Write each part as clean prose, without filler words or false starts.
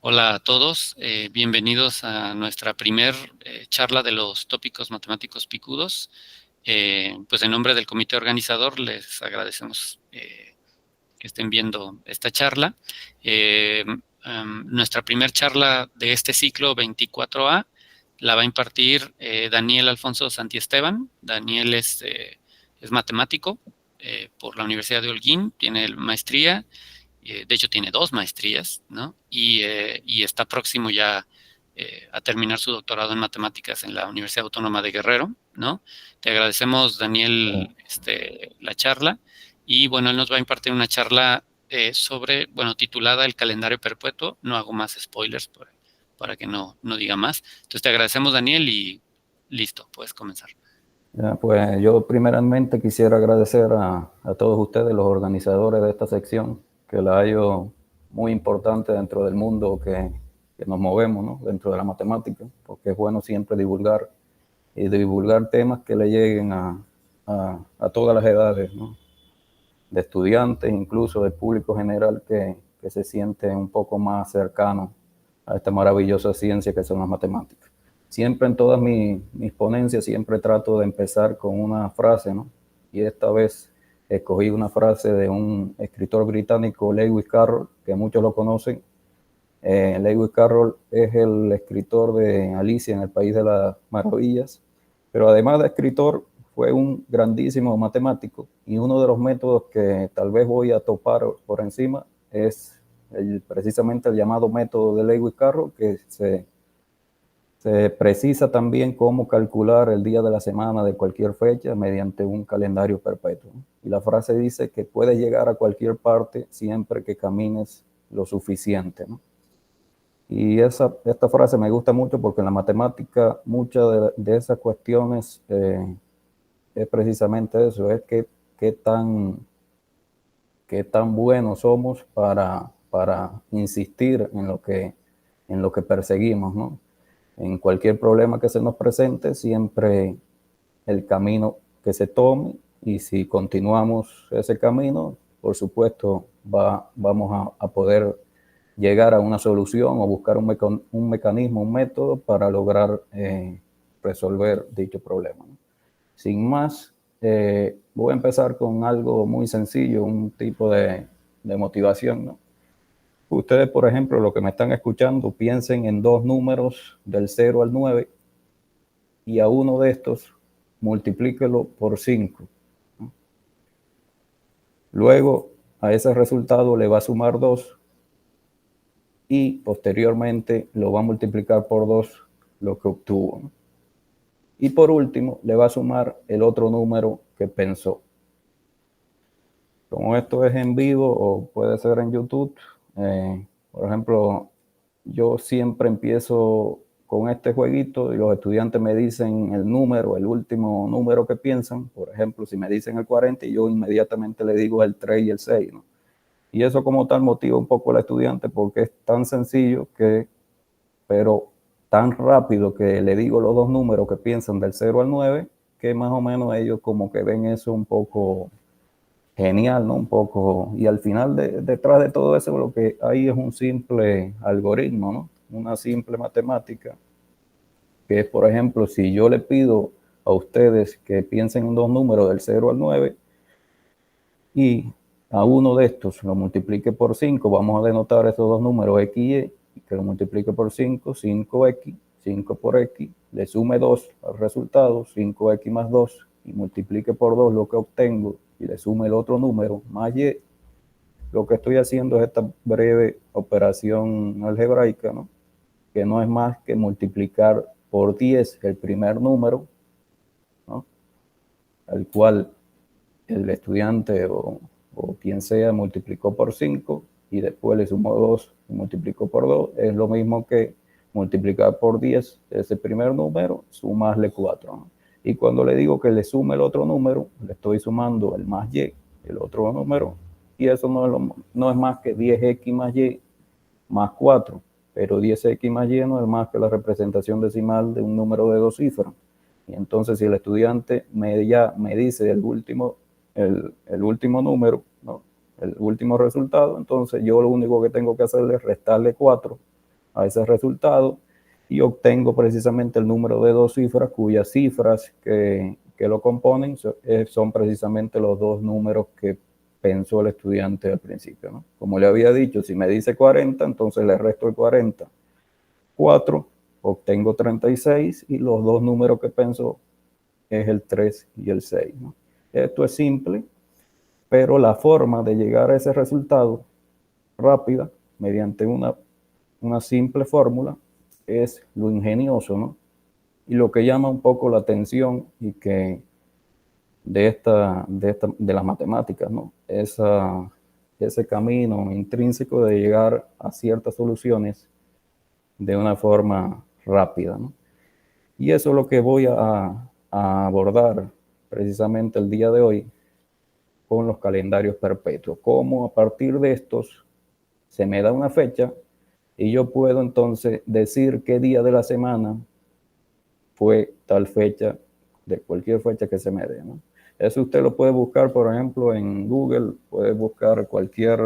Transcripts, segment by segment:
Hola a todos, bienvenidos a nuestra primer charla de los tópicos matemáticos picudos. Pues en nombre del comité organizador les agradecemos que estén viendo esta charla. Nuestra primer charla de este ciclo 24A la va a impartir Daniel Alfonso Santiesteban. Daniel es matemático por la Universidad de Holguín, tiene maestría. De hecho, tiene dos maestrías, ¿no? Y está próximo ya a terminar su doctorado en matemáticas en la Universidad Autónoma de Guerrero, ¿no? Te agradecemos, Daniel, la charla. Y bueno, él nos va a impartir una charla sobre, bueno, titulada El calendario perpetuo. No hago más spoilers para que no diga más. Entonces te agradecemos, Daniel, y listo, puedes comenzar. Ya, pues yo primeramente quisiera agradecer a todos ustedes, los organizadores de esta sección, que la hallo muy importante dentro del mundo que nos movemos, ¿no? Dentro de la matemática, porque es bueno siempre divulgar y divulgar temas que le lleguen a todas las edades, ¿no? De estudiantes, incluso del público general que se siente un poco más cercano a esta maravillosa ciencia que son las matemáticas. Siempre en todas mis ponencias, siempre trato de empezar con una frase, ¿no? Y esta vez escogí una frase de un escritor británico, Lewis Carroll, que muchos lo conocen. Lewis Carroll es el escritor de Alicia en el País de las Maravillas, pero además de escritor, fue un grandísimo matemático, y uno de los métodos que tal vez voy a topar por encima es precisamente el llamado método de Lewis Carroll, que se precisa también cómo calcular el día de la semana de cualquier fecha mediante un calendario perpetuo. Y la frase dice que puedes llegar a cualquier parte siempre que camines lo suficiente, ¿no? Y esta frase me gusta mucho porque en la matemática muchas de esas cuestiones es precisamente eso, es qué tan, qué tan buenos somos para insistir en lo que perseguimos, ¿no? En cualquier problema que se nos presente, siempre el camino que se tome, y si continuamos ese camino, por supuesto, vamos a poder llegar a una solución o buscar un mecanismo, un método para lograr resolver dicho problema, ¿no? Sin más, voy a empezar con algo muy sencillo, un tipo de motivación, ¿no? Ustedes, por ejemplo, los que me están escuchando, piensen en dos números del 0 al 9 y a uno de estos multiplíquelo por 5. Luego, a ese resultado le va a sumar 2 y posteriormente lo va a multiplicar por 2 lo que obtuvo, ¿no? Y por último, le va a sumar el otro número que pensó. Como esto es en vivo o puede ser en YouTube, por ejemplo, yo siempre empiezo con este jueguito y los estudiantes me dicen el número, el último número que piensan. Por ejemplo, si me dicen el 40, yo inmediatamente le digo el 3 y el 6, ¿no? Y eso como tal motiva un poco al estudiante porque es tan sencillo pero tan rápido que le digo los dos números que piensan del 0 al 9, que más o menos ellos como que ven eso un poco genial, ¿no? Un poco, y al final detrás de todo eso lo que hay es un simple algoritmo, ¿no? Una simple matemática, que es, por ejemplo, si yo le pido a ustedes que piensen en dos números del 0 al 9 y a uno de estos lo multiplique por 5, vamos a denotar esos dos números x y y, que lo multiplique por 5, 5x, 5 por x, le sume 2 al resultado, 5x más 2, y multiplique por 2 lo que obtengo y le sume el otro número más y. Lo que estoy haciendo es esta breve operación algebraica, ¿no? Que no es más que multiplicar por 10 el primer número, ¿no? Al cual el estudiante o quien sea multiplicó por 5 y después le sumó 2 y multiplicó por 2. Es lo mismo que multiplicar por 10 ese primer número, sumarle 4, ¿no? Y cuando le digo que le sume el otro número, le estoy sumando el más y, el otro número, y eso no es más que 10x más y más 4, pero 10x más y no es más que la representación decimal de un número de dos cifras. Y entonces si el estudiante me dice el último número, ¿no? El último resultado, entonces yo lo único que tengo que hacer es restarle 4 a ese resultado y obtengo precisamente el número de dos cifras cuyas cifras que lo componen son precisamente los dos números que pensó el estudiante al principio, ¿no? Como le había dicho, si me dice 40, entonces le resto el 40, 4, obtengo 36 y los dos números que pensó es el 3 y el 6, ¿no? Esto es simple, pero la forma de llegar a ese resultado rápida, mediante una simple fórmula, es lo ingenioso, ¿no? Y lo que llama un poco la atención y que de las matemáticas, ¿no? Ese camino intrínseco de llegar a ciertas soluciones de una forma rápida, ¿no? Y eso es lo que voy a abordar precisamente el día de hoy con los calendarios perpetuos. Cómo a partir de estos se me da una fecha y yo puedo entonces decir qué día de la semana fue tal fecha, de cualquier fecha que se me dé, ¿no? Eso usted lo puede buscar, por ejemplo, en Google, puede buscar cualquier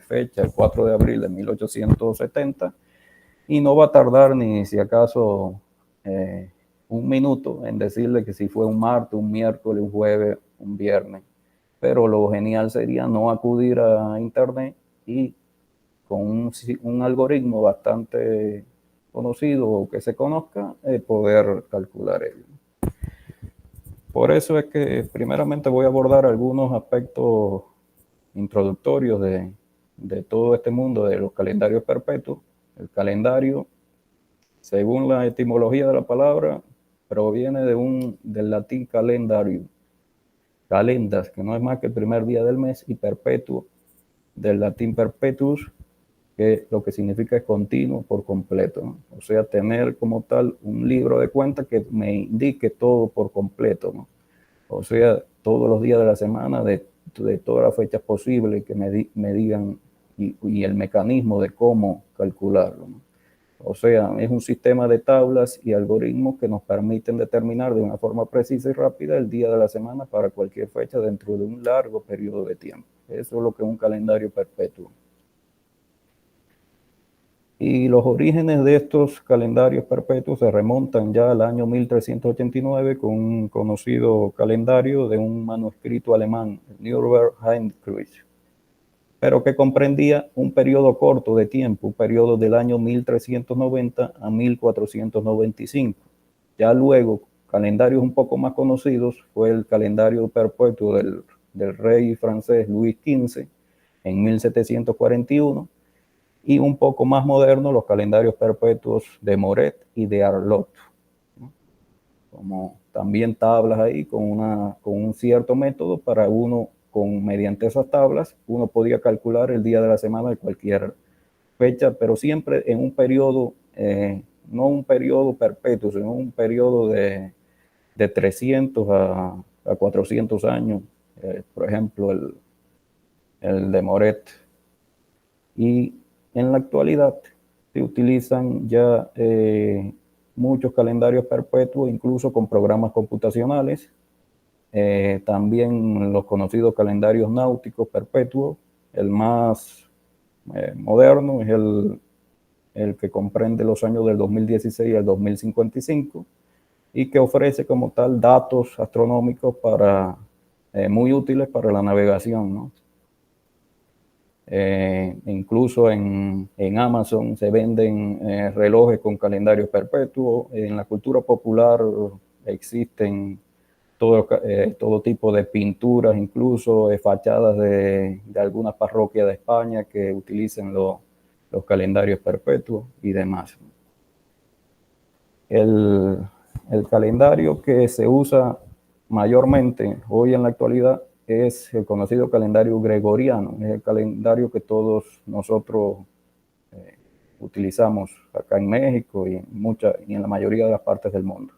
fecha, el 4 de abril de 1870, y no va a tardar ni si acaso un minuto en decirle que si fue un martes, un miércoles, un jueves, un viernes. Pero lo genial sería no acudir a internet y con un algoritmo bastante conocido o que se conozca, poder calcular ello. Por eso es que primeramente voy a abordar algunos aspectos introductorios de todo este mundo de los calendarios perpetuos. El calendario, según la etimología de la palabra, proviene del latín calendario, calendas, que no es más que el primer día del mes, y perpetuo, del latín perpetuus, que lo que significa es continuo por completo, ¿no? O sea, tener como tal un libro de cuentas que me indique todo por completo, ¿no? O sea, todos los días de la semana, de todas las fechas posibles, que me digan y el mecanismo de cómo calcularlo, ¿no? O sea, es un sistema de tablas y algoritmos que nos permiten determinar de una forma precisa y rápida el día de la semana para cualquier fecha dentro de un largo periodo de tiempo. Eso es lo que es un calendario perpetuo. Y los orígenes de estos calendarios perpetuos se remontan ya al año 1389 con un conocido calendario de un manuscrito alemán, Nürnberg Heimskreuz, pero que comprendía un periodo corto de tiempo, un periodo del año 1390 a 1495. Ya luego, calendarios un poco más conocidos, fue el calendario perpetuo del rey francés Luis XV en 1741, y un poco más moderno los calendarios perpetuos de Moret y de Arlot, ¿no? Como también tablas ahí con un cierto método para uno, mediante esas tablas, uno podía calcular el día de la semana de cualquier fecha, pero siempre en un periodo, no un periodo perpetuo, sino un periodo de 300 a 400 años, por ejemplo, el de Moret. Y en la actualidad se utilizan ya muchos calendarios perpetuos, incluso con programas computacionales. También los conocidos calendarios náuticos perpetuos. El más moderno es el que comprende los años del 2016 al 2055 y que ofrece como tal datos astronómicos muy útiles para la navegación, ¿no? Incluso en Amazon se venden relojes con calendarios perpetuos. En la cultura popular existen todo tipo de pinturas, incluso fachadas de algunas parroquias de España que utilizan los calendarios perpetuos y demás. El calendario que se usa mayormente hoy en la actualidad es el conocido calendario gregoriano, es el calendario que todos nosotros utilizamos acá en México y en la mayoría de las partes del mundo.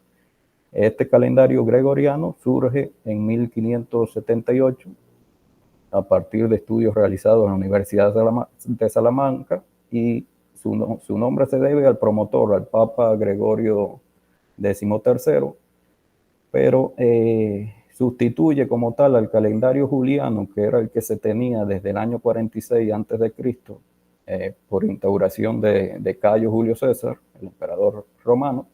Este calendario gregoriano surge en 1578 a partir de estudios realizados en la Universidad de Salamanca y su nombre se debe al promotor, al Papa Gregorio XIII, pero sustituye como tal al calendario juliano, que era el que se tenía desde el año 46 a.C., por instauración de Cayo Julio César, el emperador romano.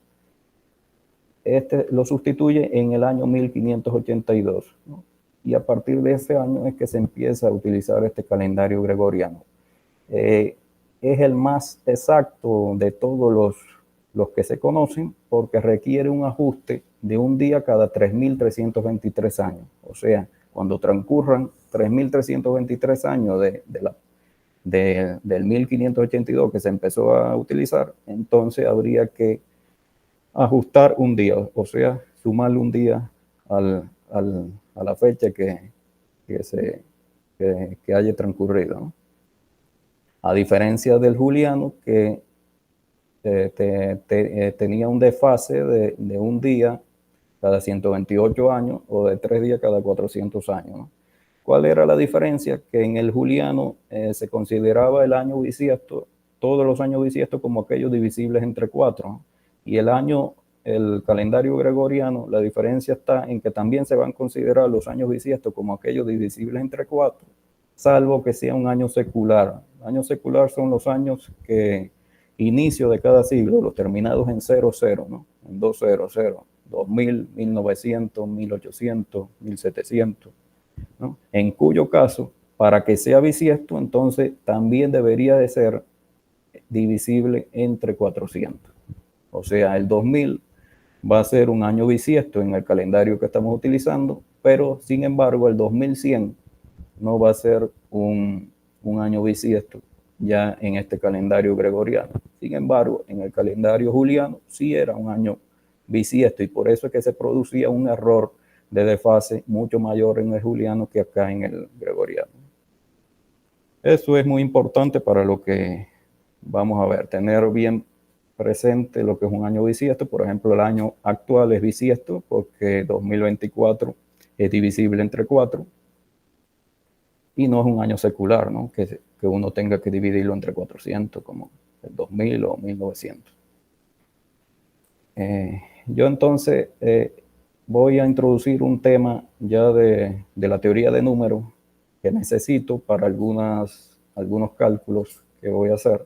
Este lo sustituye en el año 1582, ¿no? Y a partir de ese año es que se empieza a utilizar este calendario gregoriano. Es el más exacto de todos los que se conocen, porque requiere un ajuste de un día cada 3.323 años. O sea, cuando transcurran 3.323 años del 1582 que se empezó a utilizar, entonces habría que ajustar un día, o sea, sumarle un día a la fecha que haya transcurrido, ¿no? A diferencia del juliano, que tenía un desfase de un día cada 128 años o de 3 días cada 400 años, ¿no? ¿Cuál era la diferencia? Que en el juliano se consideraba el año bisiesto, todos los años bisiestos, como aquellos divisibles entre 4, ¿no? Y el calendario gregoriano, la diferencia está en que también se van a considerar los años bisiestos como aquellos divisibles entre 4, salvo que sea un año secular. Años secular son los años que inicio de cada siglo, los terminados en 00, ¿no? En 200, 2000, 1900, 1800, 1700, ¿no? En cuyo caso, para que sea bisiesto, entonces también debería de ser divisible entre 400. O sea, el 2000 va a ser un año bisiesto en el calendario que estamos utilizando, pero sin embargo el 2100 no va a ser un año bisiesto ya en este calendario gregoriano. Sin embargo, en el calendario juliano sí era un año bisiesto, y por eso es que se producía un error de desfase mucho mayor en el juliano que acá en el gregoriano. Eso es muy importante para lo que vamos a ver, tener bien presente lo que es un año bisiesto. Por ejemplo, el año actual es bisiesto porque 2024 es divisible entre 4 y no es un año secular, ¿no? Que uno tenga que dividirlo entre 400 como el 2000 o 1900. Yo entonces voy a introducir un tema ya de la teoría de números que necesito para algunos cálculos que voy a hacer,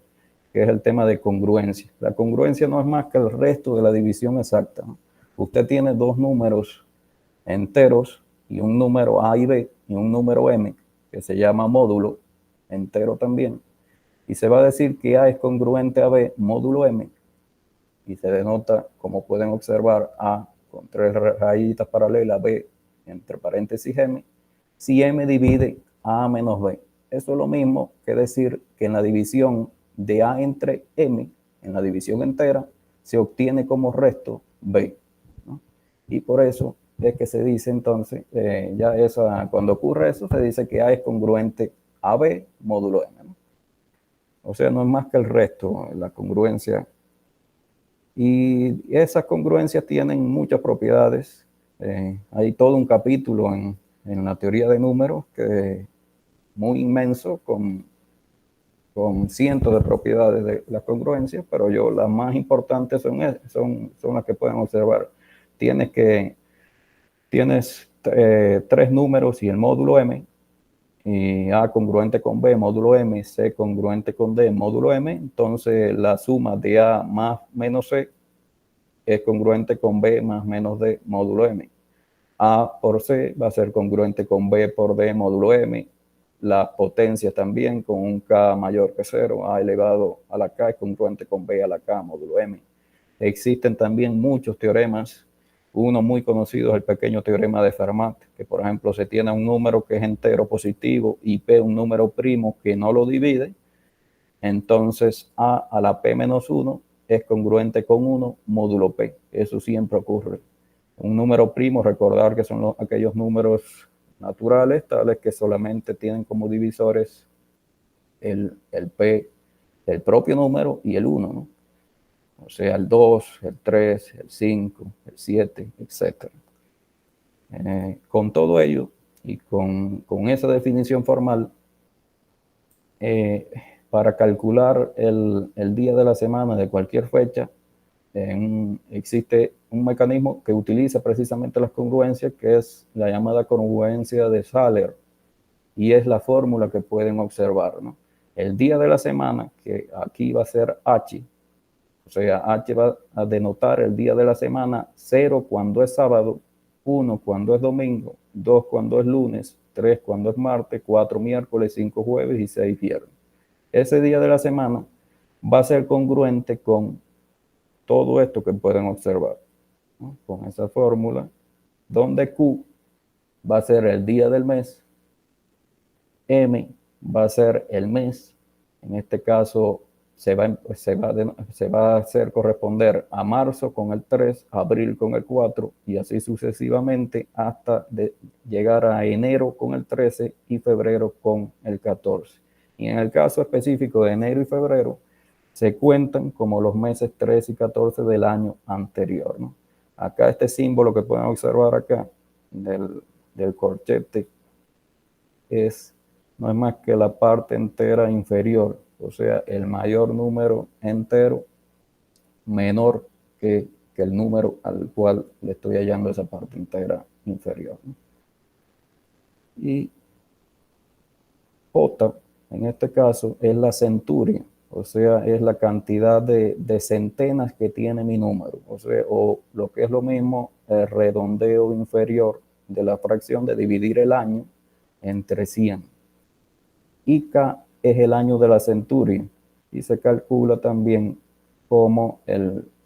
que es el tema de congruencia. La congruencia no es más que el resto de la división exacta, ¿no? Usted tiene dos números enteros y un número A y B y un número M que se llama módulo entero también, y se va a decir que A es congruente a B módulo M, y se denota, como pueden observar, A con 3 rayitas paralelas, B entre paréntesis M, si M divide A menos B. Eso es lo mismo que decir que en la división de A entre M, en la división entera, se obtiene como resto B, ¿no? Y por eso es que se dice entonces, cuando ocurre eso, se dice que A es congruente a B módulo M, ¿no? O sea, no es más que el resto, la congruencia. Y esas congruencias tienen muchas propiedades. Hay todo un capítulo en la teoría de números que muy inmenso con cientos de propiedades de las congruencias, pero las más importantes son las que pueden observar. Tienes 3 números y el módulo M, y A congruente con B, módulo M, C congruente con D, módulo M. Entonces la suma de A más menos C es congruente con B más menos D, módulo M. A por C va a ser congruente con B por D, módulo M. Las potencias también, con un K mayor que 0, A elevado a la K es congruente con B a la K, módulo M. Existen también muchos teoremas. Uno muy conocido es el pequeño teorema de Fermat, que por ejemplo se tiene un número que es entero positivo y P un número primo que no lo divide, entonces A la P menos 1 es congruente con 1 módulo P. Eso siempre ocurre. Un número primo, recordar que son aquellos números naturales, tales que solamente tienen como divisores el P, el propio número, y el 1, ¿no? O sea, el 2, el 3, el 5, el 7, etc. Con todo ello y con esa definición formal, para calcular el día de la semana de cualquier fecha, existe un mecanismo que utiliza precisamente las congruencias, que es la llamada congruencia de Saller, y es la fórmula que pueden observar, ¿no? El día de la semana, que aquí va a ser H, o sea, H va a denotar el día de la semana, 0 cuando es sábado, 1 cuando es domingo, 2 cuando es lunes, 3 cuando es martes, 4 miércoles, 5 jueves y 6 viernes. Ese día de la semana va a ser congruente con todo esto que pueden observar, ¿no? Con esa fórmula, donde Q va a ser el día del mes, M va a ser el mes, en este caso se va a hacer corresponder a marzo con el 3, abril con el 4 y así sucesivamente hasta llegar a enero con el 13 y febrero con el 14. Y en el caso específico de enero y febrero, se cuentan como los meses 13 y 14 del año anterior, ¿no? Acá este símbolo que pueden observar acá del corchete no es más que la parte entera inferior, o sea, el mayor número entero menor que el número al cual le estoy hallando esa parte entera inferior, ¿no? Y J, en este caso, es la centuria, o sea, es la cantidad de centenas que tiene mi número, o sea, o lo que es lo mismo, el redondeo inferior de la fracción de dividir el año entre 100. Y K es el año de la centuria y se calcula también como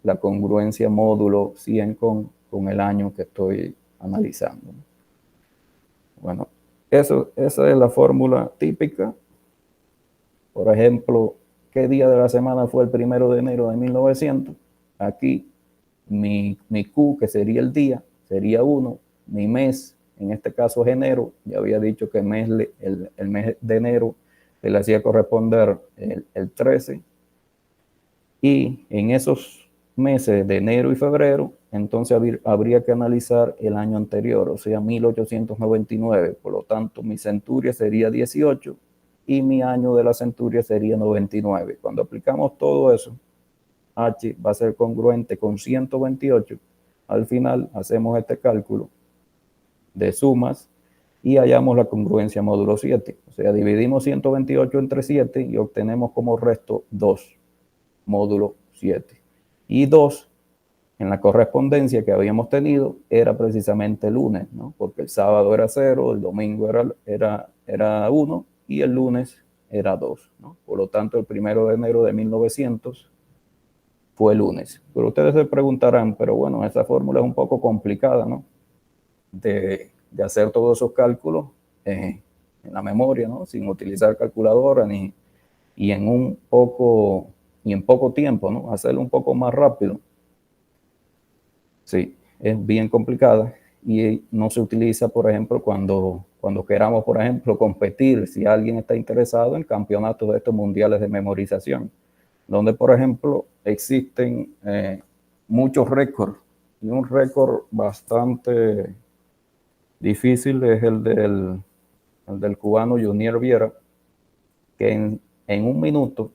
la congruencia módulo 100 con el año que estoy analizando. Bueno, esa es la fórmula típica. Por ejemplo, ¿qué día de la semana fue el 1 de enero de 1900? Aquí mi Q, que sería el día, sería 1. Mi mes, en este caso es enero. Ya había dicho que el mes de enero se le hacía corresponder el 13. Y en esos meses de enero y febrero, entonces habría que analizar el año anterior, o sea, 1899. Por lo tanto, mi centuria sería 18 y mi año de la centuria sería 99. Cuando aplicamos todo eso, H va a ser congruente con 128. Al final hacemos este cálculo de sumas y hallamos la congruencia módulo 7. O sea, dividimos 128 entre 7 y obtenemos como resto 2, módulo 7. Y 2, en la correspondencia que habíamos tenido, era precisamente el lunes, ¿no? Porque el sábado era 0, el domingo era 1 y el lunes era 2, ¿no? Por lo tanto, el 1 de enero de 1900 fue el lunes. Pero ustedes se preguntarán, pero bueno, esa fórmula es un poco complicada, ¿no? De hacer todos esos cálculos en la memoria, ¿no? Sin utilizar calculadora y en poco tiempo, ¿no? Hacerlo un poco más rápido. Sí, es bien complicada y no se utiliza, por ejemplo, cuando queramos, por ejemplo, competir, si alguien está interesado en campeonatos de estos mundiales de memorización, donde, por ejemplo, existen muchos récords y un récord bastante difícil es el del cubano Junior Viera, que en un minuto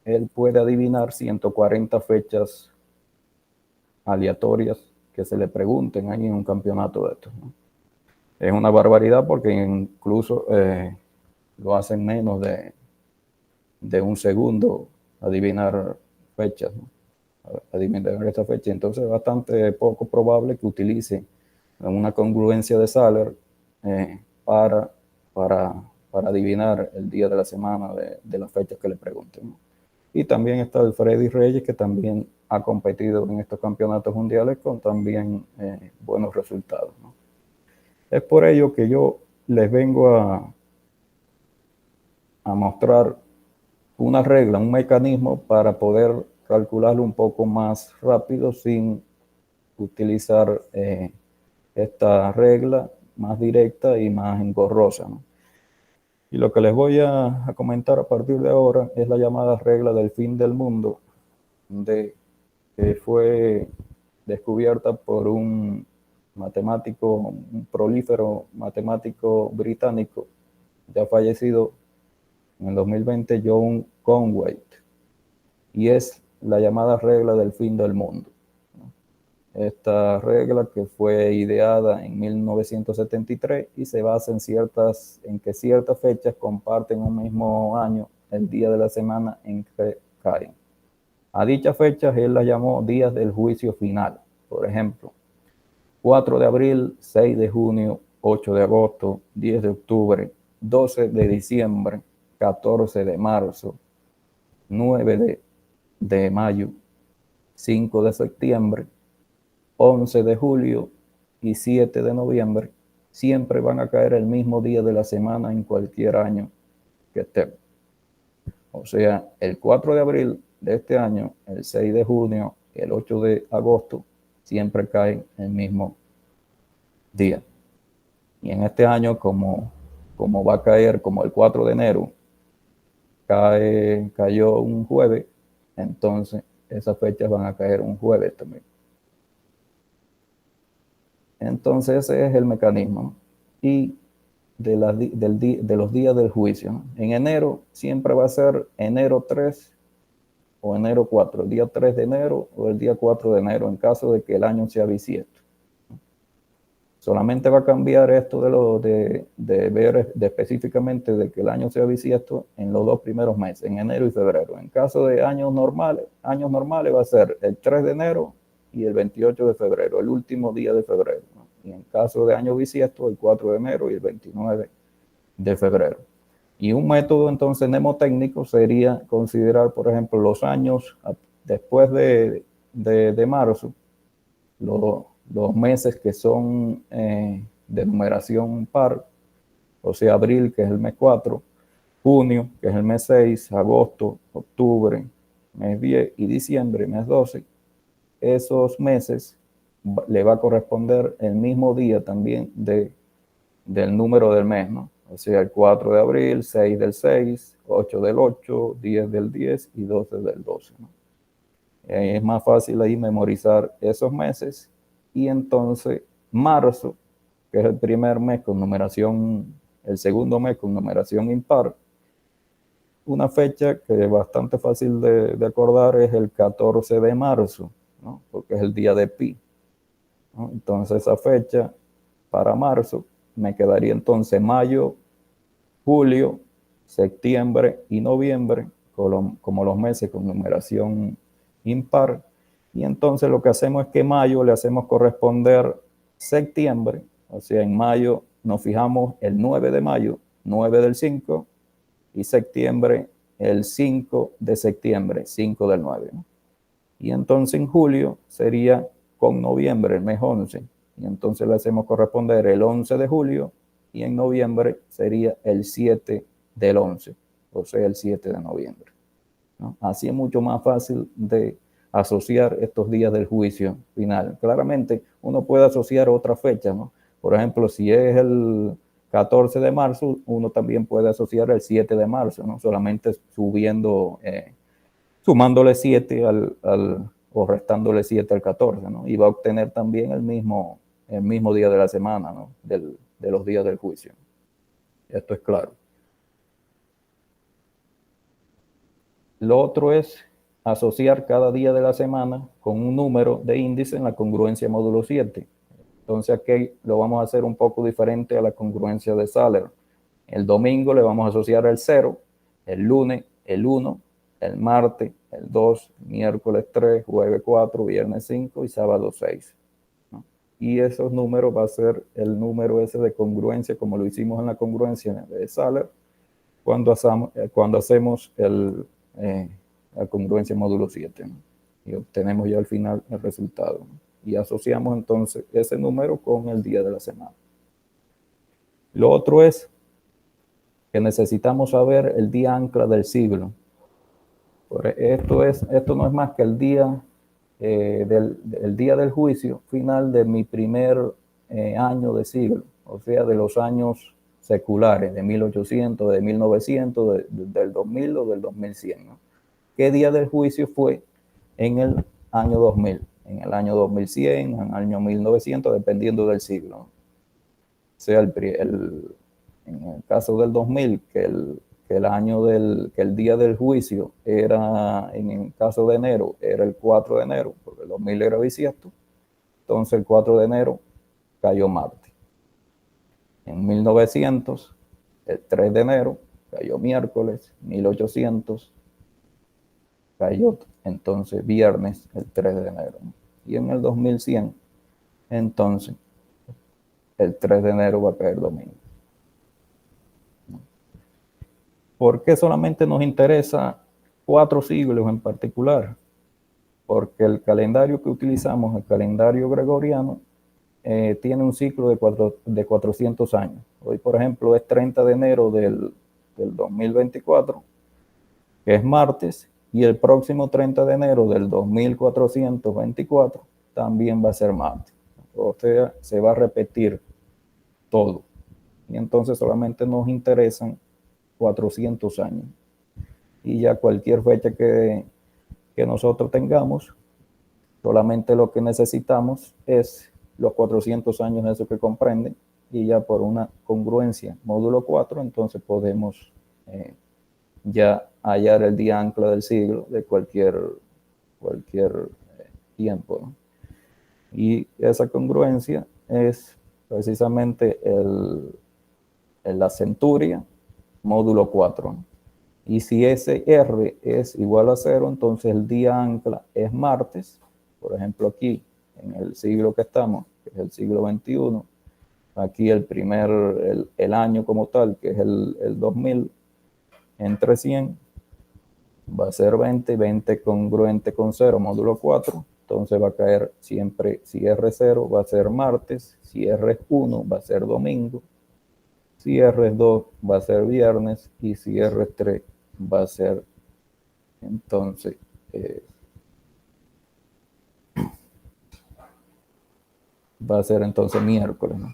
él puede adivinar 140 fechas aleatorias que se le pregunten ahí en un campeonato de estos, ¿no? Es una barbaridad porque incluso lo hacen menos de un segundo adivinar fechas, ¿no? Adivinar esta fecha. Entonces es bastante poco probable que utilice una congruencia de Saller para, para adivinar el día de la semana de las fechas que le pregunten, ¿no? Y también está el Freddy Reyes, que también ha competido en estos campeonatos mundiales con también buenos resultados, ¿no? Es por ello que yo les vengo a mostrar una regla, un mecanismo para poder calcularlo un poco más rápido sin utilizar esta regla más directa y más engorrosa, ¿no? Y lo que les voy a comentar a partir de ahora es la llamada regla del fin del mundo, que fue descubierta por un matemático, un prolífero matemático británico, ya fallecido en el 2020, John Conway, y es la llamada regla del fin del mundo. Esta regla, que fue ideada en 1973 y se basa en que ciertas fechas comparten un mismo año el día de la semana en que caen. A dichas fechas él las llamó días del juicio final. Por ejemplo, 4 de abril, 6 de junio, 8 de agosto, 10 de octubre, 12 de diciembre, 14 de marzo, 9 de mayo, 5 de septiembre, 11 de julio y 7 de noviembre, siempre van a caer el mismo día de la semana en cualquier año que estén. O sea, el 4 de abril de este año, el 6 de junio, el 8 de agosto, siempre caen el mismo día. Y en este año, como va a caer como el 4 de enero, cayó un jueves, entonces esas fechas van a caer un jueves también. Entonces ese es el mecanismo, ¿no? Y de los días del juicio, ¿no? En enero siempre va a ser enero 3 o enero 4, el día 3 de enero o el día 4 de enero, en caso de que el año sea bisiesto. Solamente va a cambiar esto de ver específicamente de que el año sea bisiesto en los 2 primeros meses, en enero y febrero. En caso de años normales va a ser el 3 de enero y el 28 de febrero, el último día de febrero, ¿no? Y en caso de año bisiesto, el 4 de enero y el 29 de febrero. Y un método entonces mnemotécnico sería considerar, por ejemplo, los años después de marzo, los meses que son de numeración par, o sea, abril, que es el mes 4, junio, que es el mes 6, agosto, octubre, mes 10 y diciembre, mes 12, esos meses le va a corresponder el mismo día también del número del mes, ¿no? O sea, el 4 de abril, 6 del 6, 8 del 8, 10 del 10 y 12 del 12, ¿no? Es más fácil ahí memorizar esos meses. Y entonces marzo, que es el primer mes con numeración, el segundo mes con numeración impar, una fecha que es bastante fácil de acordar es el 14 de marzo, ¿no? Porque es el día de Pi, ¿no? Entonces esa fecha para marzo me quedaría entonces mayo, julio, septiembre y noviembre como los meses con numeración impar. Y entonces lo que hacemos es que mayo le hacemos corresponder septiembre, o sea, en mayo nos fijamos el 9 de mayo, 9 del 5, y septiembre el 5 de septiembre, 5 del 9, ¿no? Y entonces en julio sería con noviembre, el mes 11, y entonces le hacemos corresponder el 11 de julio, y en noviembre sería el 7 del 11, o sea, el 7 de noviembre, ¿no? Así es mucho más fácil de asociar estos días del juicio final. Claramente uno puede asociar otras fechas, ¿no? Por ejemplo, si es el 14 de marzo, uno también puede asociar el 7 de marzo, ¿no? Solamente sumándole 7 o restándole 7 al 14, ¿no? Y va a obtener también el mismo día de la semana, ¿no? De los días del juicio. Esto es claro. Lo otro es asociar cada día de la semana con un número de índice en la congruencia módulo 7. Entonces aquí lo vamos a hacer un poco diferente a la congruencia de Saller. El domingo le vamos a asociar el 0, el lunes el 1, el martes el 2, miércoles 3, jueves 4, viernes 5 y sábado 6, ¿no? Y esos números va a ser el número ese de congruencia, como lo hicimos en la congruencia de Saller, cuando hacemos la congruencia módulo 7, ¿no? Y obtenemos ya al final el resultado, ¿no? Y asociamos entonces ese número con el día de la semana. Lo otro es que necesitamos saber el día ancla del siglo. Esto no es más que el día el día del juicio final de mi primer año de siglo, o sea, de los años seculares, de 1800, de 1900, del 2000 o del 2100, ¿no? ¿Qué día del juicio fue en el año 2000, en el año 2100, en el año 1900, dependiendo del siglo, ¿no? O sea, en el caso del 2000, que el día del juicio era, en el caso de enero, era el 4 de enero, porque el 2000 era bisiesto, entonces el 4 de enero cayó Marte. En 1900, el 3 de enero cayó miércoles, 1800, cayó entonces viernes, el 3 de enero. Y en el 2100, entonces, el 3 de enero va a caer domingo. ¿Por qué solamente nos interesa 4 siglos en particular? Porque el calendario que utilizamos, el calendario gregoriano, tiene un ciclo de 400 años. Hoy, por ejemplo, es 30 de enero del 2024, que es martes, y el próximo 30 de enero del 2424 también va a ser martes. O sea, se va a repetir todo. Y entonces solamente nos interesan 400 años. Y ya cualquier fecha que nosotros tengamos, solamente lo que necesitamos es los 400 años esos que comprenden, y ya por una congruencia módulo 4, entonces podemos ya hallar el día ancla del siglo de cualquier tiempo, ¿no? Y esa congruencia es precisamente la centuria módulo 4, ¿no? Y si ese R es igual a 0, entonces el día ancla es martes. Por ejemplo, aquí, en el siglo que estamos, que es el siglo XXI, aquí el año como tal, que es el 2000, entre 100, va a ser 20, 20 congruente con 0, módulo 4. Entonces va a caer siempre, si R0 va a ser martes, si R1 va a ser domingo, si R2 va a ser viernes, y si R3 va a ser entonces miércoles, ¿no?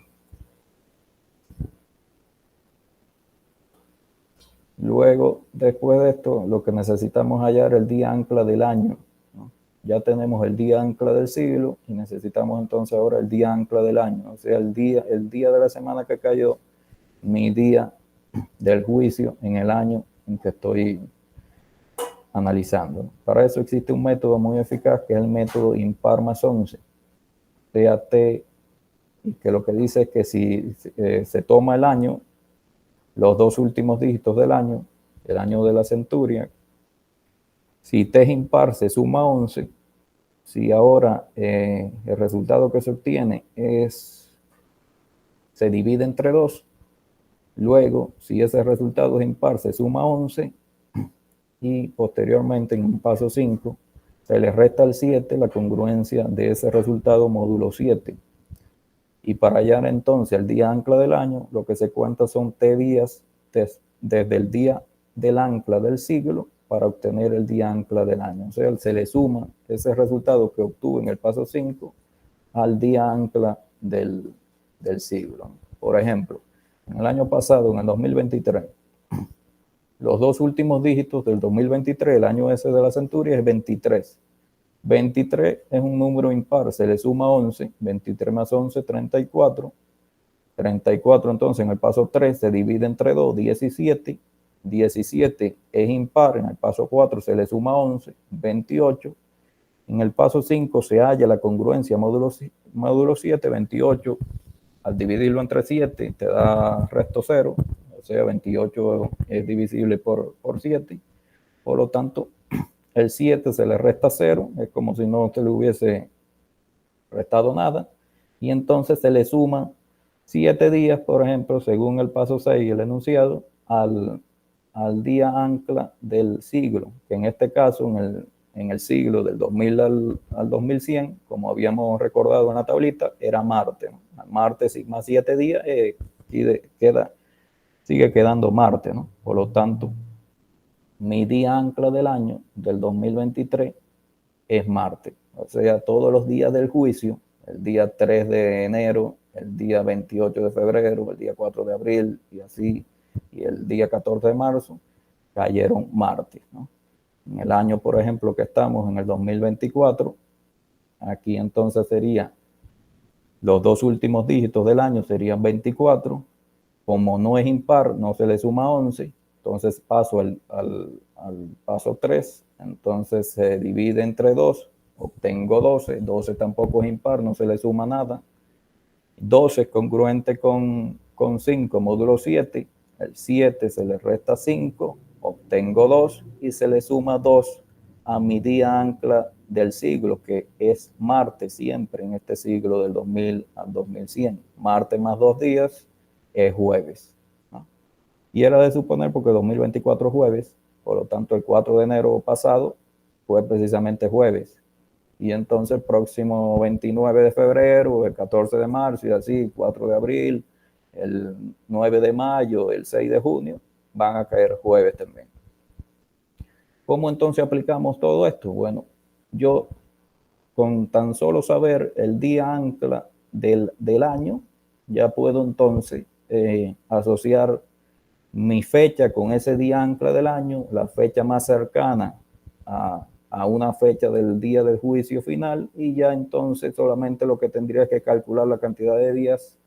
Luego, después de esto, lo que necesitamos hallar es el día ancla del año, ¿no? Ya tenemos el día ancla del siglo y necesitamos entonces ahora el día ancla del año, o sea, el día de la semana que cayó, mi día del juicio en el año en que estoy analizando. Para eso existe un método muy eficaz, que es el método impar más 11, TAT, y que lo que dice es que si se toma el año, los 2 últimos dígitos del año, el año de la centuria, si T es impar se suma 11, si ahora el resultado que se obtiene se divide entre 2, luego si ese resultado es impar se suma 11, y posteriormente en un paso 5 se le resta al 7 la congruencia de ese resultado módulo 7. Y para hallar entonces el día ancla del año, lo que se cuenta son T días desde el día del ancla del siglo para obtener el día ancla del año. O sea, se le suma ese resultado que obtuvo en el paso 5 al día ancla del siglo. Por ejemplo, en el año pasado, en el 2023, los 2 últimos dígitos del 2023, el año ese de la centuria, es 23. 23 es un número impar, se le suma 11, 23 más 11, 34. 34 entonces en el paso 3 se divide entre 2, 17. 17 es impar, en el paso 4 se le suma 11, 28. En el paso 5 se halla la congruencia módulo 7, 28. Al dividirlo entre 7 te da resto 0, o sea, 28 es divisible por 7. Por lo tanto, el 7 se le resta 0, es como si no se le hubiese restado nada, y entonces se le suma 7 días, por ejemplo, según el paso 6, el enunciado, al día ancla del siglo, que en este caso, en el siglo del 2000 al 2100, como habíamos recordado en la tablita, era Marte, ¿no? Marte más 7 días, sigue quedando Marte, ¿no? Por lo tanto, mi día ancla del año del 2023 es Marte. O sea, todos los días del juicio, el día 3 de enero, el día 28 de febrero, el día 4 de abril, y así, y el día 14 de marzo, cayeron martes, ¿no? En el año, por ejemplo, que estamos en el 2024, aquí entonces sería, los 2 últimos dígitos del año serían 24, como no es impar, no se le suma 11, entonces paso al paso 3, entonces se divide entre 2, obtengo 12, 12 tampoco es impar, no se le suma nada, 12 es congruente con 5, módulo 7, el 7 se le resta 5, obtengo 2 y se le suma 2 a mi día ancla del siglo, que es Marte siempre en este siglo del 2000 al 2100. Marte más 2 días es jueves, ¿no? Y era de suponer, porque 2024 es jueves, por lo tanto el 4 de enero pasado fue precisamente jueves. Y entonces el próximo 29 de febrero, el 14 de marzo y así, 4 de abril, el 9 de mayo, el 6 de junio, van a caer jueves también. ¿Cómo entonces aplicamos todo esto? Bueno, yo con tan solo saber el día ancla del año, ya puedo entonces asociar mi fecha con ese día ancla del año, la fecha más cercana a una fecha del día del juicio final, y ya entonces solamente lo que tendría que calcular la cantidad de días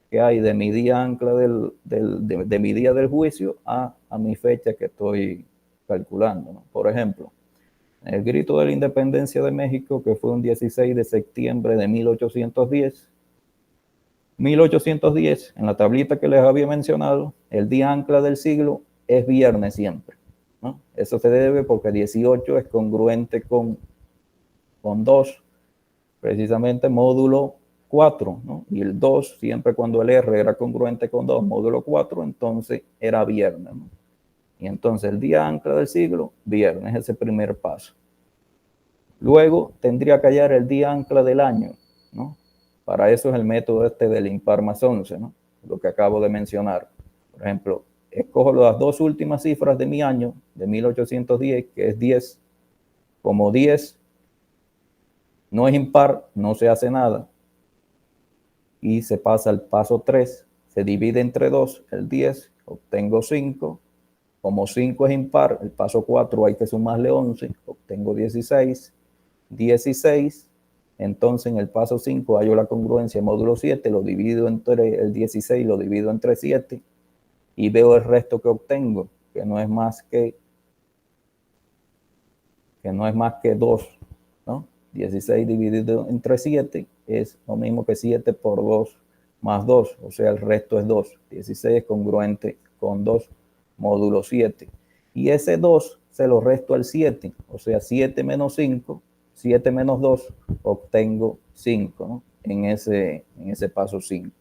que hay de mi día ancla de mi día del juicio a mi fecha que estoy calculando, ¿no? Por ejemplo, el grito de la independencia de México, que fue un 16 de septiembre de 1810, en la tablita que les había mencionado, el día ancla del siglo es viernes siempre, ¿no? Eso se debe porque 18 es congruente con 2, precisamente módulo 4, ¿no? Y el 2, siempre cuando el R era congruente con 2, módulo 4, entonces era viernes, ¿no? Y entonces el día ancla del siglo, viernes, ese primer paso. Luego tendría que hallar el día ancla del año, ¿no? Para eso es el método este del impar más 11, ¿no? Lo que acabo de mencionar. Por ejemplo, escojo las dos últimas cifras de mi año, de 1810, que es 10. Como 10 no es impar, no se hace nada. Y se pasa al paso 3, se divide entre 2, el 10, obtengo 5. Como 5 es impar, el paso 4 hay que sumarle 11, obtengo 16. 16, entonces en el paso 5 hallo la congruencia módulo 7, lo divido entre el 16, lo divido entre 7 y veo el resto que obtengo, que no es más que 2, ¿no? 16 dividido entre 7 es lo mismo que 7 por 2 más 2, o sea, el resto es 2. 16 es congruente con 2 módulo 7. Y ese 2 se lo resto al 7, o sea, 7 menos 5, 7 menos 2, obtengo 5, ¿no? En ese paso 5.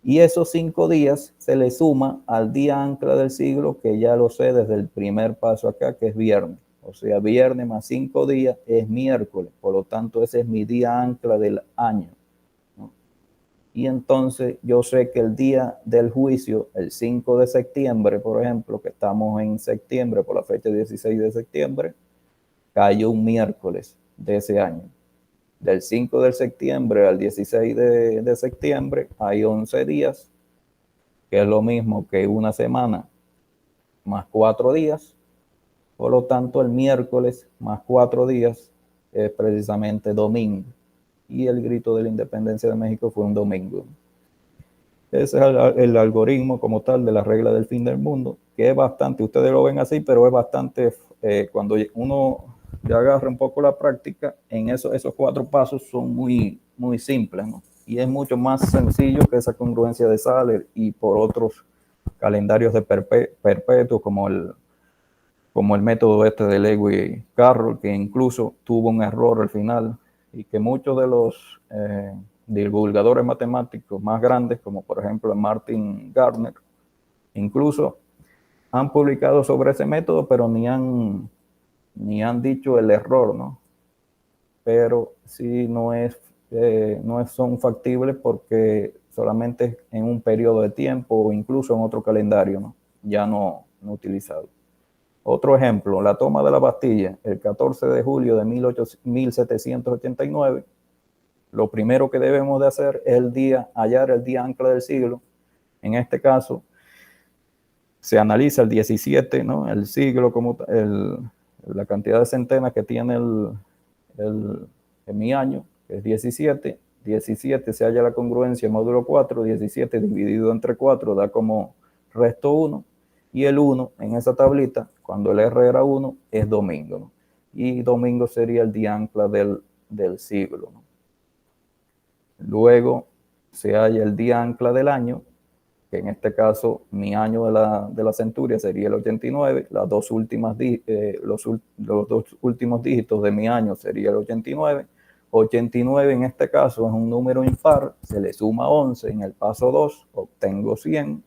Y esos 5 días se le suma al día ancla del siglo, que ya lo sé desde el primer paso acá, que es viernes. O sea, viernes más 5 días es miércoles. Por lo tanto, ese es mi día ancla del año, ¿no? Y entonces yo sé que el día del juicio, el 5 de septiembre, por ejemplo, que estamos en septiembre por la fecha 16 de septiembre, cayó un miércoles de ese año. Del 5 de septiembre al 16 de septiembre hay 11 días, que es lo mismo que una semana más 4 días. Por lo tanto, el miércoles más 4 días es precisamente domingo. Y el grito de la independencia de México fue un domingo. Ese es el algoritmo como tal de la regla del fin del mundo, que es bastante, ustedes lo ven así, pero es bastante, cuando uno ya agarra un poco la práctica, en esos 4 pasos son muy, muy simples, ¿no? Y es mucho más sencillo que esa congruencia de Saller y por otros calendarios de perpetuo, como el método este de Lewis Carroll, que incluso tuvo un error al final, y que muchos de los divulgadores matemáticos más grandes, como por ejemplo Martin Gardner, incluso han publicado sobre ese método, pero ni han dicho el error, ¿no? Pero sí no son factibles porque solamente en un periodo de tiempo o incluso en otro calendario, ¿no? Ya no utilizado. Otro ejemplo, la toma de la Bastilla, el 14 de julio de 1789. Lo primero que debemos de hacer es hallar el día ancla del siglo. En este caso, se analiza el 17, ¿no? El siglo, como la cantidad de centenas que tiene en mi año, que es 17. 17 se halla la congruencia módulo 4, 17 dividido entre 4 da como resto 1, y el 1 en esa tablita, cuando el R era 1, es domingo, ¿no? Y domingo sería el día ancla del siglo, ¿no? Luego se halla el día ancla del año, que en este caso mi año de la centuria sería el 89, los dos últimos dígitos de mi año sería el 89. 89 en este caso es un número impar, se le suma 11 en el paso 2, obtengo 100.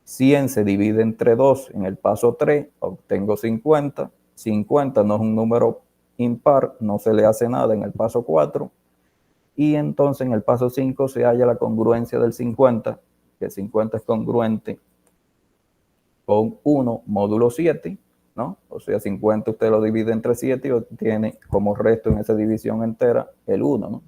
100 se divide entre 2 en el paso 3, obtengo 50. 50 no es un número impar, no se le hace nada en el paso 4. Y entonces en el paso 5 se halla la congruencia del 50, que 50 es congruente con 1 módulo 7, ¿no? O sea, 50 usted lo divide entre 7 y obtiene como resto en esa división entera el 1, ¿no?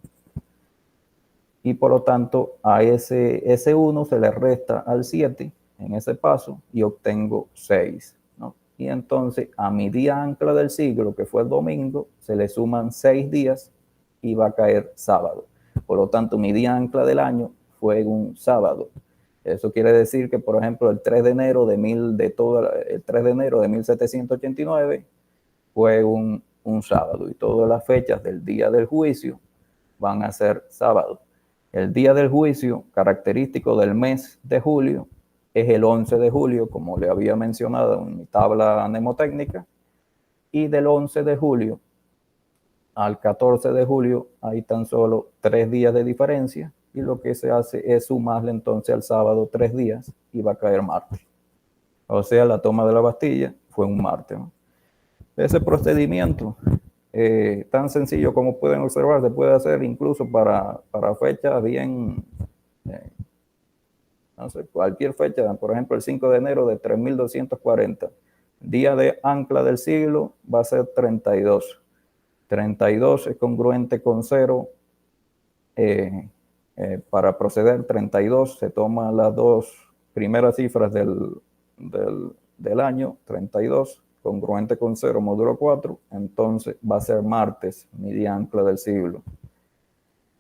Y por lo tanto a ese 1 se le resta al 7 en ese paso y obtengo 6, ¿no? Y entonces a mi día ancla del siglo, que fue el domingo, se le suman 6 días y va a caer sábado. Por lo tanto, mi día ancla del año fue un sábado. Eso quiere decir que, por ejemplo, el 3 de enero el 3 de enero de 1789 fue un sábado y todas las fechas del día del juicio van a ser sábado. El día del juicio, característico del mes de julio, es el 11 de julio, como le había mencionado en mi tabla mnemotécnica, y del 11 de julio al 14 de julio hay tan solo 3 días de diferencia, y lo que se hace es sumarle entonces al sábado 3 días y va a caer martes. O sea, la toma de la Bastilla fue un martes, ¿no? Ese procedimiento, tan sencillo como pueden observar, se puede hacer incluso para fechas bien, no sé, cualquier fecha, por ejemplo, el 5 de enero de 3240. Día de ancla del siglo va a ser 32. 32 es congruente con 0. Para proceder, 32 se toma las dos primeras cifras del año, 32, congruente con 0, módulo 4, entonces va a ser martes, mi día ancla del siglo.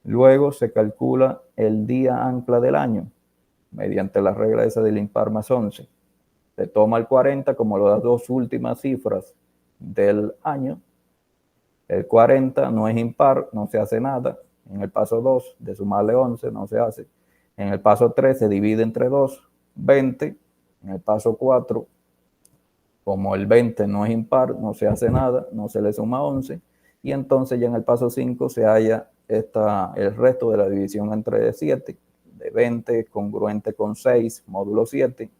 Luego se calcula el día ancla del año, mediante la regla esa del impar más 11. Se toma el 40 como las dos últimas cifras del año. El 40 no es impar, no se hace nada. En el paso 2, de sumarle 11, no se hace. En el paso 3 se divide entre 2, 20. En el paso 4, como el 20 no es impar, no se hace nada, no se le suma 11. Y entonces ya en el paso 5 se halla el resto de la división entre 7, de 20 congruente con 6, módulo 7.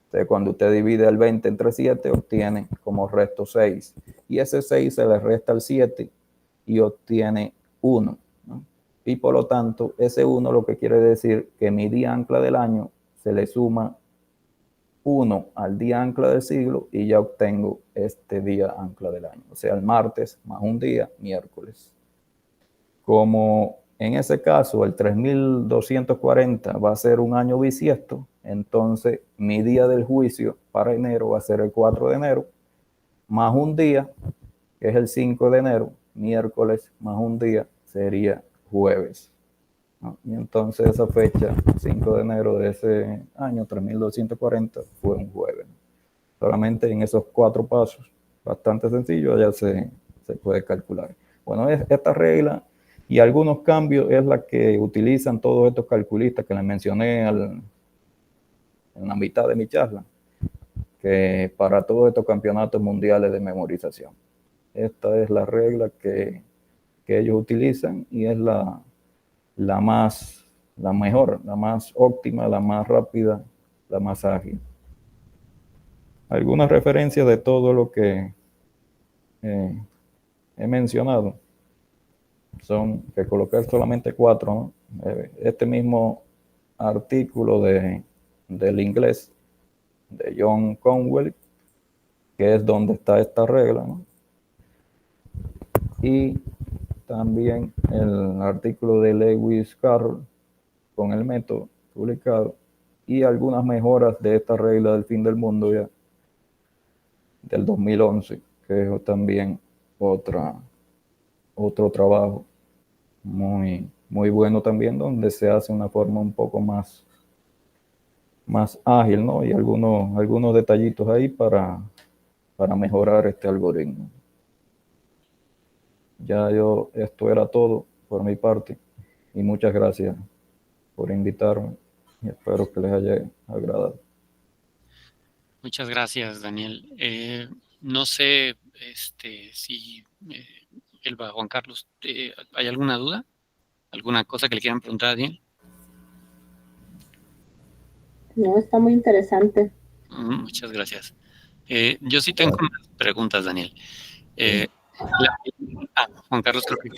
Entonces, cuando usted divide el 20 entre 7, obtiene como resto 6. Y ese 6 se le resta al 7 y obtiene 1, ¿no? Y por lo tanto, ese 1 lo que quiere decir que mi día ancla del año se le suma 1 al día ancla del siglo y ya obtengo este día ancla del año. O sea, el martes más un día, miércoles. Como en ese caso el 3240 va a ser un año bisiesto, entonces mi día del juicio para enero va a ser el 4 de enero, más un día, que es el 5 de enero, miércoles más un día sería jueves, ¿no? Y entonces esa fecha, 5 de enero de ese año, 3240, fue un jueves. Solamente en esos 4 pasos, bastante sencillo, ya se puede calcular. Bueno, esta regla y algunos cambios es la que utilizan todos estos calculistas que les mencioné en la mitad de mi charla, que para todos estos campeonatos mundiales de memorización. Esta es la regla que ellos utilizan y es la mejor, la más óptima, la más rápida, la más ágil. Algunas referencias de todo lo que he mencionado son, que coloqué solamente 4, ¿no? Este mismo artículo del inglés de John Conwell, que es donde está esta regla, ¿no? Y también el artículo de Lewis Carroll con el método publicado y algunas mejoras de esta regla del fin del mundo ya del 2011, que es también otro trabajo muy, muy bueno también, donde se hace una forma un poco más ágil, ¿no? Y algunos detallitos ahí para mejorar este algoritmo. Ya esto era todo por mi parte y muchas gracias por invitarme. y espero que les haya agradado. Muchas gracias, Daniel. No sé si Elba, Juan Carlos, ¿hay alguna duda? ¿Alguna cosa que le quieran preguntar a Daniel? No, está muy interesante. Muchas gracias. Yo sí tengo más preguntas, Daniel. Juan Carlos, creo que...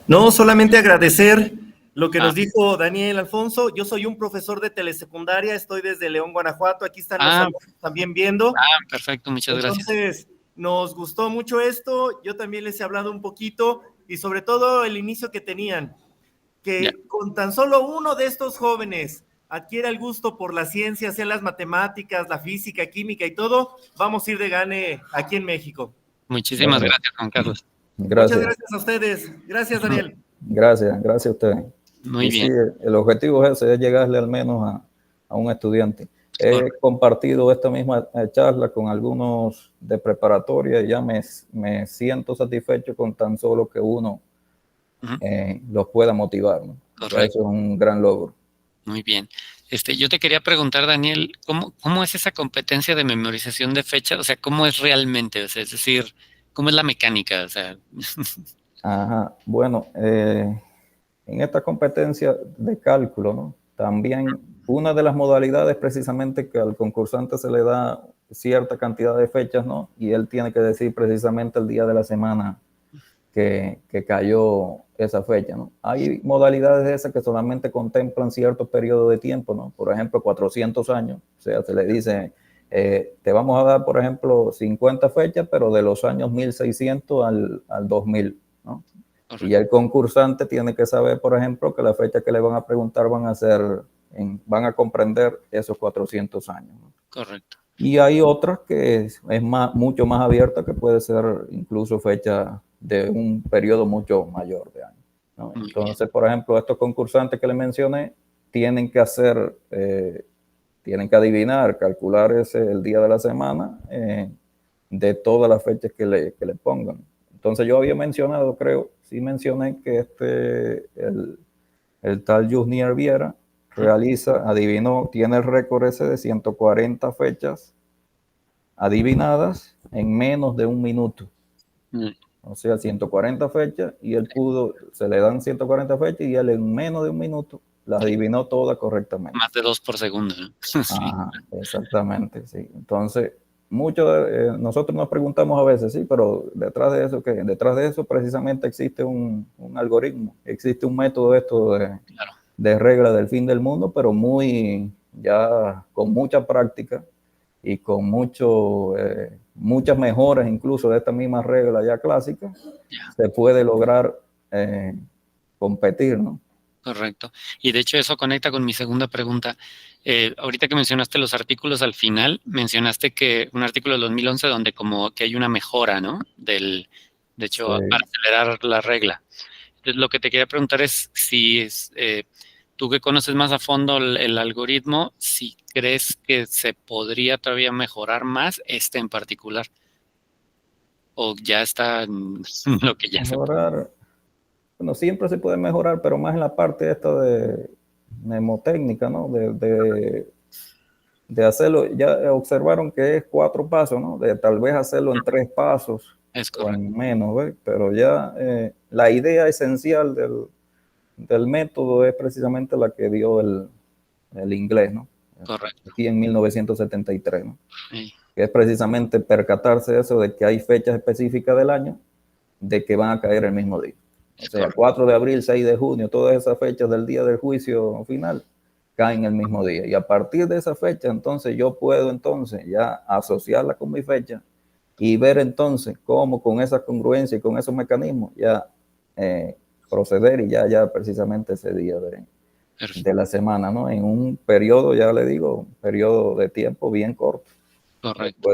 No, solamente agradecer lo que nos dijo Daniel Alfonso. Yo soy un profesor de telesecundaria, estoy desde León, Guanajuato. Aquí están los alumnos también viendo. Perfecto, muchas gracias. Entonces, nos gustó mucho esto. Yo también les he hablado un poquito y sobre todo el inicio que tenían, que con tan solo uno de estos jóvenes adquiere el gusto por la ciencia, sea las matemáticas, la física, química y todo, vamos a ir de gane aquí en México. Muchísimas gracias, Juan Carlos. Gracias. Muchas gracias a ustedes. Gracias, Daniel. Gracias a ustedes. Muy bien. Sí, el objetivo es ese, es llegarle al menos a un estudiante. He compartido esta misma charla con algunos de preparatoria y ya me siento satisfecho con tan solo que uno los pueda motivar, ¿no? Eso es un gran logro. Muy bien. Yo te quería preguntar, Daniel, ¿cómo es esa competencia de memorización de fechas? O sea, ¿cómo es realmente? O sea, es decir, ¿cómo es la mecánica? O sea... Ajá, bueno, en esta competencia de cálculo, ¿no? También una de las modalidades precisamente que al concursante se le da cierta cantidad de fechas, ¿no? Y él tiene que decir precisamente el día de la semana que cayó esa fecha, ¿no? Hay modalidades de esas que solamente contemplan cierto periodo de tiempo, ¿no? Por ejemplo, 400 años. O sea, se le dice, te vamos a dar, por ejemplo, 50 fechas, pero de los años 1600 al 2000, ¿no? Correcto. Y el concursante tiene que saber, por ejemplo, que las fechas que le van a preguntar van a comprender esos 400 años, ¿no? Correcto. Y hay otras que es mucho más abierta, que puede ser incluso fecha de un periodo mucho mayor de años, ¿no? Entonces, por ejemplo, estos concursantes que les mencioné tienen que adivinar, calcular el día de la semana de todas las fechas que le pongan. Entonces, yo había mencionado, sí mencioné que el tal Jusnier Viera tiene el récord ese de 140 fechas adivinadas en menos de un minuto. O sea, 140 fechas y se le dan 140 fechas y él en menos de un minuto las adivinó todas correctamente. Más de 2 por segundo. Sí. Ajá, exactamente, sí. Entonces, nosotros nos preguntamos a veces, sí, pero detrás de eso, ¿qué? Detrás de eso precisamente existe un algoritmo, existe un método de regla del fin del mundo, pero con mucha práctica y con muchas mejoras incluso de esta misma regla ya clásica, se puede lograr competir, ¿no? Correcto. Y de hecho eso conecta con mi segunda pregunta. Ahorita que mencionaste los artículos al final, mencionaste que un artículo del 2011 donde como que hay una mejora, ¿no? De hecho, para acelerar la regla. Entonces, lo que te quería preguntar es si tú que conoces más a fondo el algoritmo, si crees que se podría todavía mejorar más en particular, o ya está en lo que ya mejorar, se puede. Bueno, siempre se puede mejorar, pero más en la parte esta de mnemotécnica, ¿no? De hacerlo, ya observaron que es 4 pasos, ¿no? De tal vez hacerlo en 3 pasos o en menos, ¿ves? Pero ya la idea esencial del método es precisamente la que dio el inglés, ¿no? Correcto. Aquí en 1973, ¿no? Sí. Que es precisamente percatarse de eso, de que hay fechas específicas del año de que van a caer el mismo día. O sea, 4 de abril, 6 de junio, todas esas fechas del día del juicio final caen el mismo día. Y a partir de esa fecha, entonces yo puedo ya asociarla con mi fecha y ver entonces cómo con esa congruencia y con esos mecanismos ya proceder y ya precisamente ese día de la semana, ¿no? En un periodo, ya le digo, un periodo de tiempo bien corto. Correcto.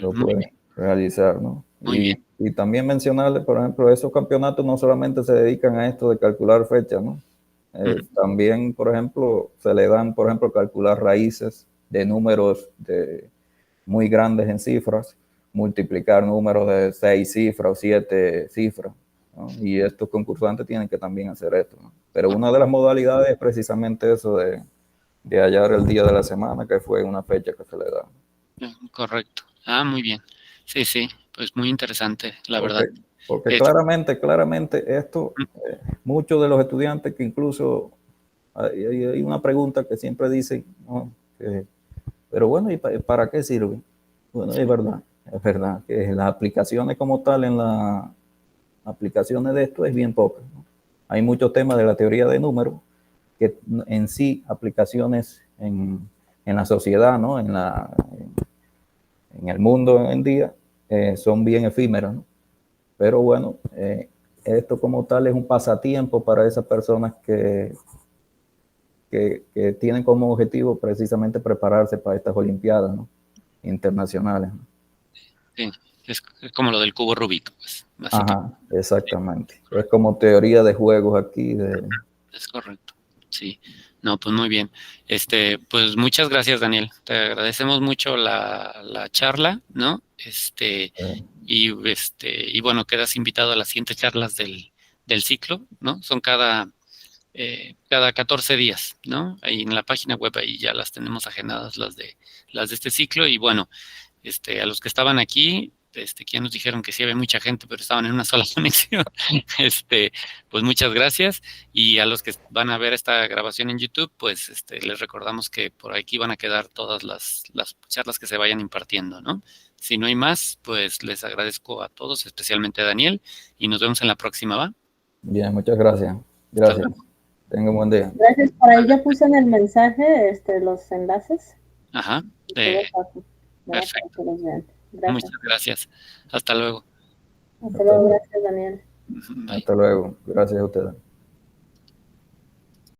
Lo pueden realizar, ¿no? Y también mencionarle, por ejemplo, esos campeonatos no solamente se dedican a esto de calcular fechas, ¿no? También, por ejemplo, se le dan, por ejemplo, calcular raíces de números muy grandes en cifras, multiplicar números de 6 cifras o 7 cifras. ¿no? Y estos concursantes tienen que también hacer esto, ¿no? Pero una de las modalidades es precisamente eso de hallar el día de la semana, que fue una fecha que se le da. Correcto. Muy bien. Sí, sí, pues muy interesante, la Porque, verdad. porque claramente esto, muchos de los estudiantes que incluso hay una pregunta que siempre dicen, ¿no? Pero bueno, ¿y para qué sirve? Bueno, es verdad que las aplicaciones como tal en las aplicaciones de esto es bien pocas, ¿no? Hay muchos temas de la teoría de números que en sí aplicaciones en la sociedad, ¿no? En el mundo hoy en día son bien efímeras, ¿no? Pero bueno, esto como tal es un pasatiempo para esas personas que tienen como objetivo precisamente prepararse para estas Olimpiadas, ¿no? Internacionales, ¿no? Sí, es como lo del cubo Rubik, pues, básicamente. Ajá, exactamente. Es como teoría de juegos aquí. Es correcto. Sí. No, pues muy bien. Pues muchas gracias, Daniel. Te agradecemos mucho la charla, ¿no? Y bueno, quedas invitado a las siguientes charlas del ciclo, ¿no? Son cada 14 días, ¿no? Ahí en la página web ahí ya las tenemos agendadas las de este ciclo. Y bueno, a los que estaban aquí, que ya nos dijeron que sí había mucha gente, pero estaban en una sola conexión, pues muchas gracias. Y a los que van a ver esta grabación en YouTube, pues les recordamos que por aquí van a quedar todas las charlas que se vayan impartiendo, ¿no? Si no hay más, pues les agradezco a todos, especialmente a Daniel, y nos vemos en la próxima, ¿va? Bien, muchas gracias. Gracias. Tenga un buen día. Gracias. Por ahí ya puse en el mensaje los enlaces. Ajá. Perfecto. Perfecto. Gracias. Muchas gracias. Hasta luego. Hasta luego. Gracias, Daniel. Bye. Hasta luego. Gracias a ustedes.